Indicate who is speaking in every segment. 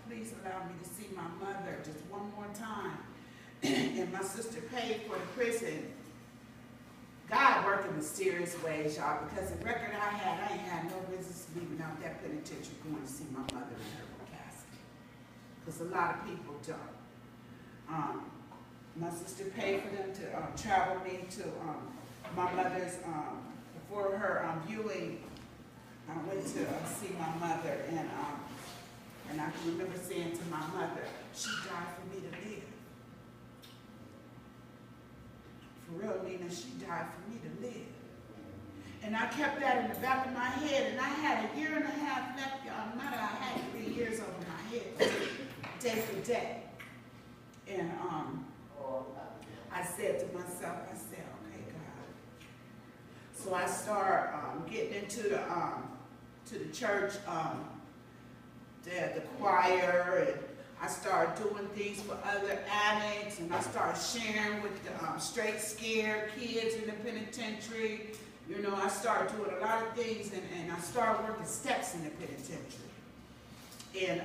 Speaker 1: please allow me to see my mother just one more time. And my sister paid for the prison. God worked in mysterious ways, y'all, because the record I ain't had no business leaving out that penitentiary going to see my mother in her casket. Because a lot of people don't. My sister paid for them to travel me to my mother's, for her viewing. I went to see my mother, and I can remember saying to my mother, she died for me to live. For real, Nina, she died for me to live. And I kept that in the back of my head, and I had a year and a half left, y'all. Not that I had 3 years over my head, day for day. And I said to myself, I said, okay, God. So I started getting into the church, the choir, and I started doing things for other addicts, and I started sharing with the straight scared kids in the penitentiary. You know, I started doing a lot of things, and I started working steps in the penitentiary. And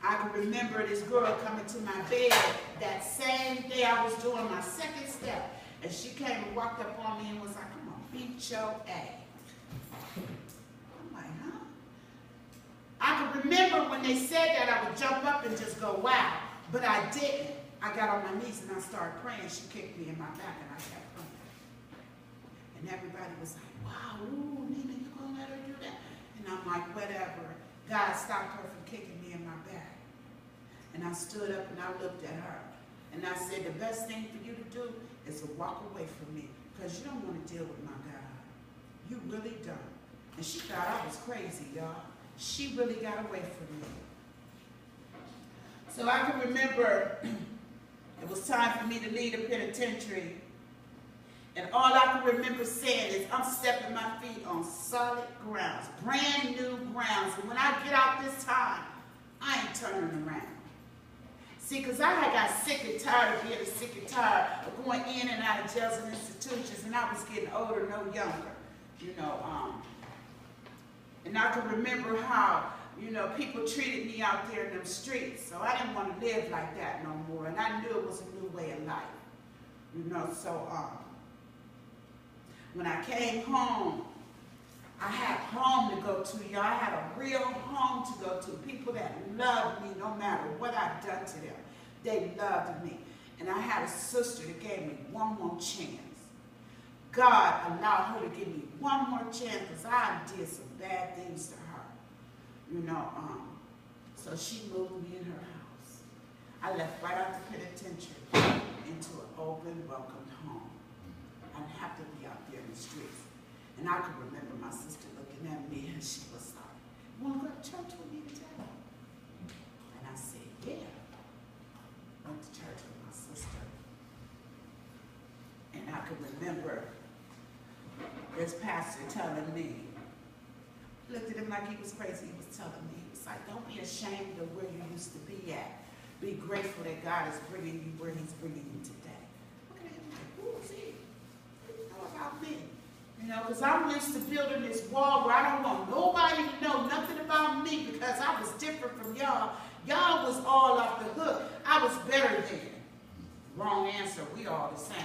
Speaker 1: I can remember this girl coming to my bed that same day I was doing my second step, and she came and walked up on me and was like, come on, beat your ass. I can remember when they said that, I would jump up and just go, wow. But I didn't. I got on my knees and I started praying. She kicked me in my back and I kept praying. And everybody was like, wow, ooh, Nina, you gonna let her do that? And I'm like, whatever. God stopped her from kicking me in my back. And I stood up and I looked at her. And I said, the best thing for you to do is to walk away from me, because you don't want to deal with my God. You really don't. And she thought I was crazy, y'all. She really got away from me. So I can remember it was time for me to leave the penitentiary. And all I can remember saying is, I'm stepping my feet on solid grounds, brand new grounds. And when I get out this time, I ain't turning around. See, because I had got sick and tired of being sick and tired of going in and out of jails and institutions, and I was getting older, no younger, you know. And I can remember how, you know, people treated me out there in them streets. So I didn't want to live like that no more. And I knew it was a new way of life. You know, so when I came home, I had home to go to, y'all. I had a real home to go to. People that loved me no matter what I'd done to them. They loved me. And I had a sister that gave me one more chance. God allowed her to give me one more chance because I did some bad things to her. You know, so she moved me in her house. I left right out the penitentiary into an open, welcomed home. I didn't have to be out there in the streets. And I could remember my sister looking at me and she was like, you want to go to church with me today? And I said, yeah. Went to church with my sister. And I could remember this pastor telling me, looked at him like he was crazy. He was telling me, he was like, don't be ashamed of where you used to be at. Be grateful that God is bringing you where he's bringing you today. Look at him like, who is he? What do you know about me? You know, because I'm used to building this wall where I don't want nobody to know nothing about me because I was different from y'all. Y'all was all off the hook. I was better than. Wrong answer. We all the same.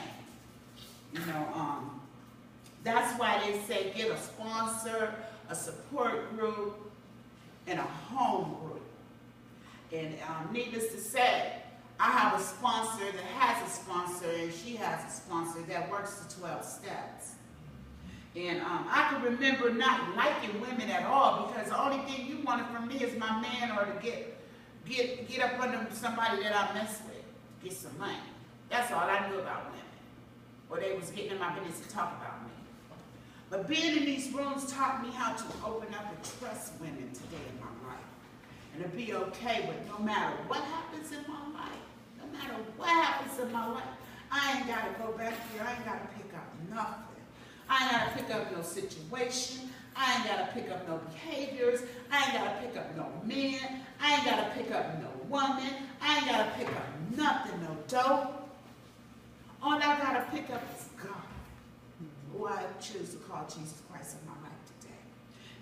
Speaker 1: You know, that's why they say get a sponsor, a support group, and a home group. And needless to say, I have a sponsor that has a sponsor, and she has a sponsor that works the 12 steps. And I can remember not liking women at all because the only thing you wanted from me is my man or to get up under somebody that I mess with, get some money. That's all I knew about women. Or they was getting in my business to talk about me. But being in these rooms taught me how to open up and trust women today in my life. And to be okay with no matter what happens in my life, no matter what happens in my life, I ain't got to go back here. I ain't got to pick up nothing. I ain't got to pick up no situation. I ain't got to pick up no behaviors. I ain't got to pick up no men. I ain't got to pick up no woman. I ain't got to pick up nothing, no dope. All I got to pick up is God, who I choose to call Jesus Christ in my life today.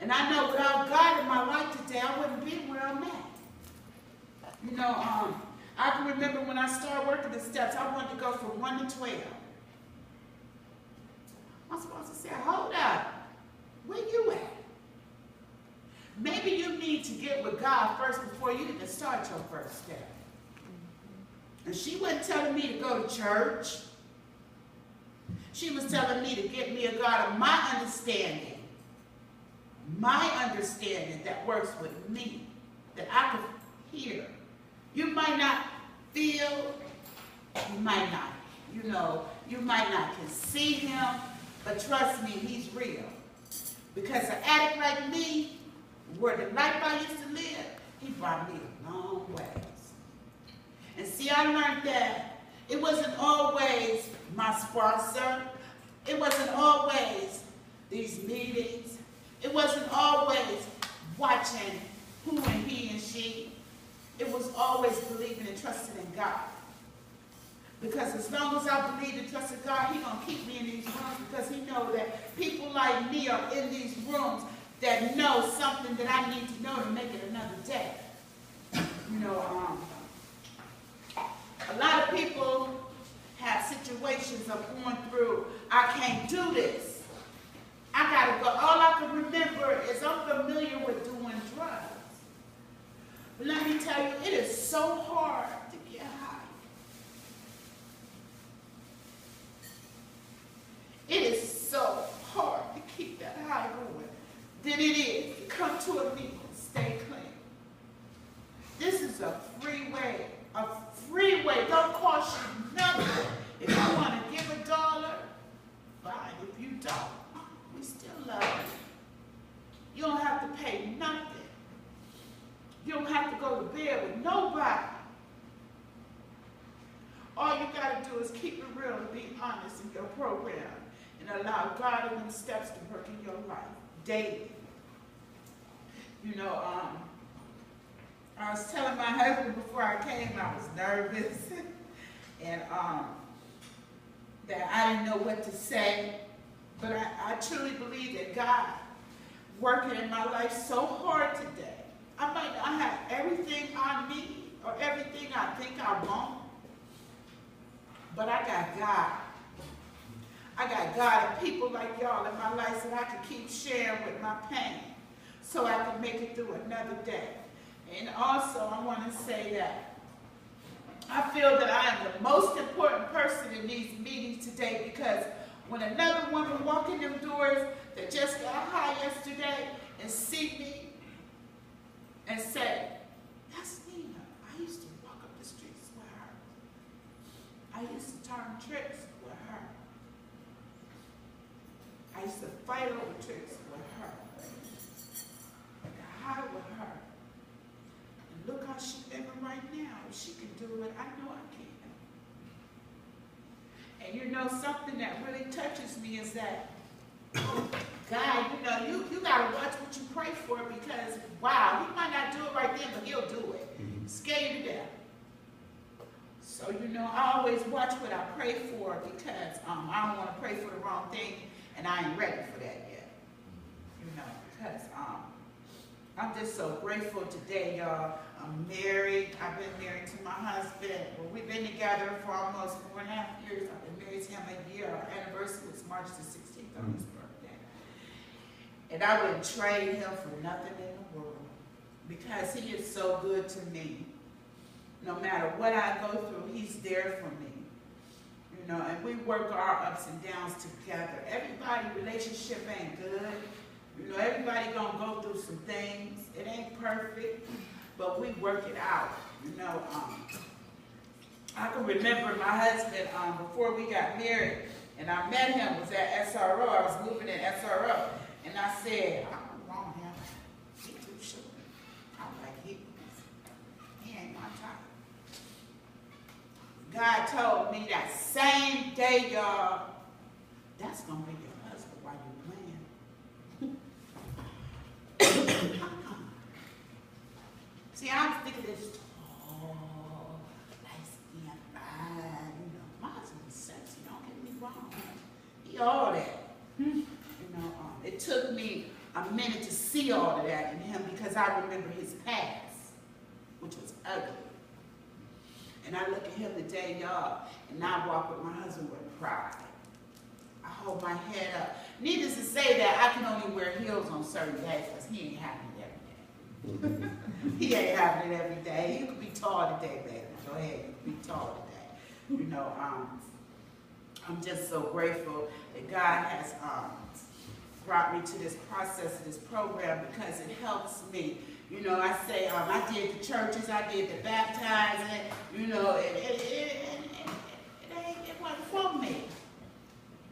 Speaker 1: And I know without God in my life today, I wouldn't be where I'm at. You know, I can remember when I started working the steps, I wanted to go from 1 to 12. My sponsor said, hold up, where you at? Maybe you need to get with God first before you even start your first step. And she wasn't telling me to go to church. She was telling me to get me a God of my understanding that works with me, that I could hear. You might not feel, you might not, you might not can see him, but trust me, he's real. Because an addict like me, where the life I used to live, he brought me a long ways. And see, I learned that it wasn't always my sponsor. It wasn't always these meetings. It wasn't always watching who and he and she. It was always believing and trusting in God. Because as long as I believe and trust in God, he's going to keep me in these rooms, because he knows that people like me are in these rooms that know something that I need to know to make it another day. A lot of people have situations of going through, I can't do this. I got to go. All I can remember is I'm familiar with doing drugs. But let me tell you, it is so hard to get high. It is so hard to keep that high going than it is to come to a meeting and stay clean. This is a free way. A free way. Don't cost you nothing. If you want to give $1, fine. If you don't, we still love you. You don't have to pay nothing. You don't have to go to bed with nobody. All you got to do is keep it real and be honest in your program and allow God and them steps to work in your life daily. I was telling my husband before I came, I was nervous and that I didn't know what to say, but I truly believe that God working in my life so hard today. I might not have everything I need or everything I think I want, but I got God. I got God and people like y'all in my life that I can keep sharing with my pain so I can make it through another day. And also, I want to say that I feel that I am the most important person in these meetings today, because when another woman walk in them doors that just got high yesterday and see me and say, that's Nina. I used to walk up the streets with her. I used to turn tricks with her. I used to fight over tricks with her. I hide with her. Look how she's living right now. If she can do it, I know I can. And something that really touches me is that, God, you got to watch what you pray for, because, wow, he might not do it right then, but he'll do it. Scare you to death. So, I always watch what I pray for, because I don't want to pray for the wrong thing, and I ain't ready for that yet. Because I'm just so grateful today, y'all. I'm married. I've been married to my husband. Well, we've been together for almost 4.5 years. I've been married to him a year. Our anniversary was March the 16th on his birthday. And I wouldn't trade him for nothing in the world, because he is so good to me. No matter what I go through, he's there for me. And we work our ups and downs together. Everybody's relationship ain't good. Everybody gonna go through some things. It ain't perfect, but we work it out. I can remember my husband before we got married, and I met him, was at SRO. I was moving in SRO, and I said, I don't want him. He too short. I'm like, he ain't my type. God told me that same day, y'all, that's gonna be your husband while you playing. See, I'm thinking this tall, light-skinned, fine, my husband is sexy, don't get me wrong. He all that. It took me a minute to see all of that in him, because I remember his past, which was ugly. And I look at him today, y'all, and I walk with my husband with pride. I hold my head up. Needless to say that I can only wear heels on certain days because he ain't having it every day. He ain't having it every day. You could be tall today, baby. Go ahead, you could be tall today. You know, I'm just so grateful that God has brought me to this process, of this program, because it helps me. You know, I say, I did the churches, I did the baptizing, you know, it wasn't for me.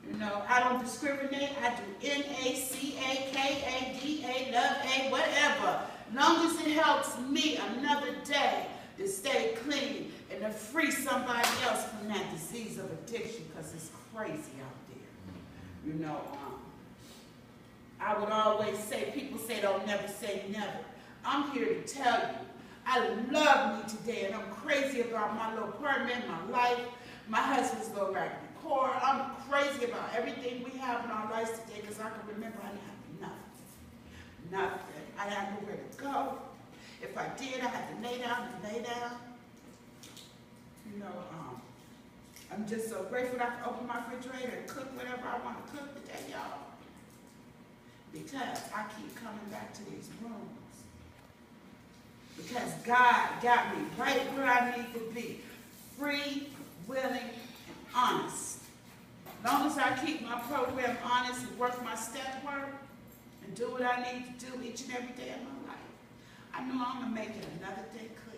Speaker 1: You know, I don't discriminate. I do NACA, love A, whatever. Long as it helps me another day to stay clean and to free somebody else from that disease of addiction, because it's crazy out there. You know, I would always say, people say don't never say never. I'm here to tell you, I love me today, and I'm crazy about my little apartment, my life, my husband's little raggedy car. I'm crazy about everything we have in our lives today, because I can remember I didn't have nothing. Nothing. I had nowhere to go. If I did, I had to lay down and lay down. You know, I'm just so grateful I can open my refrigerator and cook whatever I want to cook today, y'all. Because I keep coming back to these rooms. Because God got me right where I need to be. Free, willing, and honest. As long as I keep my program honest and work my step work and do what I need to do each and every day of my life, I know I'm going to make it another day clear.